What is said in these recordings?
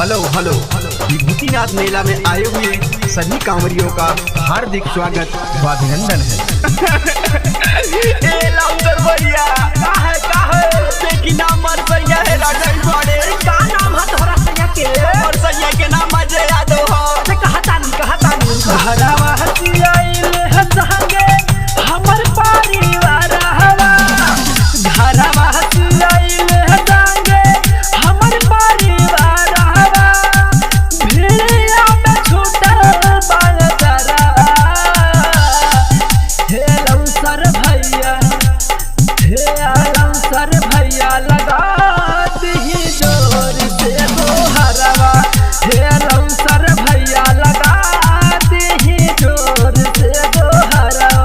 Hello hello Vibhutinath मेला में आए हुए सभी कांवरियों का हार्दिक स्वागत व अभिनंदन है। के नाम अजय यादव हो हमर परिवार हमर परिवार भेड़िया में छूटल बालतरा हे लौसर भैया लगा दही जोर से गोहरवा हे लौसर भैया लगा दही जोर से गोहरवा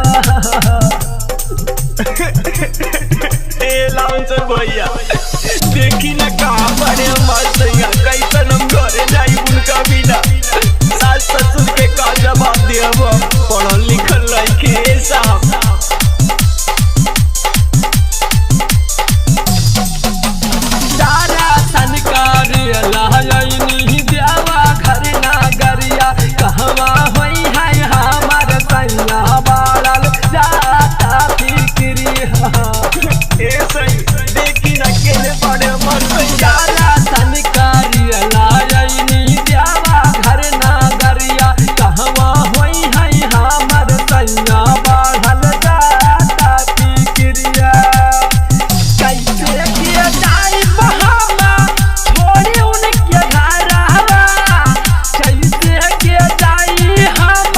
भैया देखी न कहाँ बड़े मस्त कैसन हम घरे जाई उनका बिना सास ससुर के का जवाब देब पढ़ल लिखल लड़के साहब। तारा संकार लहयनी देवा घर नागरिया कहवा होई है हमार सैया बाड़ल जाता फिक्री देखी न केले बड़े मस्त तारा संकार लहयनी देवा घर नागरिया कहवा होई है हमार सैया बाड़ल जाता फिक्रिया कैसे किया जाए बहाना छोड़ी उनके घरवा कैसे किया जाए हम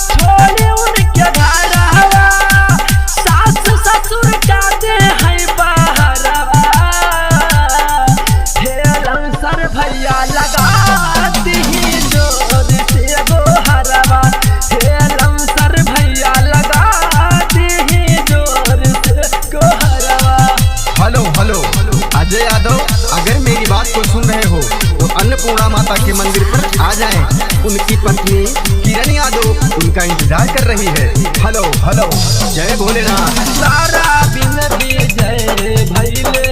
छोड़ी उनके घरवा सास ससुर जाते हैं बहरवा हे लौसर भैया लगा दही जोर से गोहरवा हे लौसर भैया लगा दही जोर से गोहरवा। हेलो हेलो अजय यादव, अगर मेरी बात को सुन रहे हो तो अन्नपूर्णा माता के मंदिर पर आ जाएं। उनकी पत्नी किरण यादव उनका इंतजार कर रही है। हेलो हेलो जय भोलेनाथ। तारा बिन विजय भैले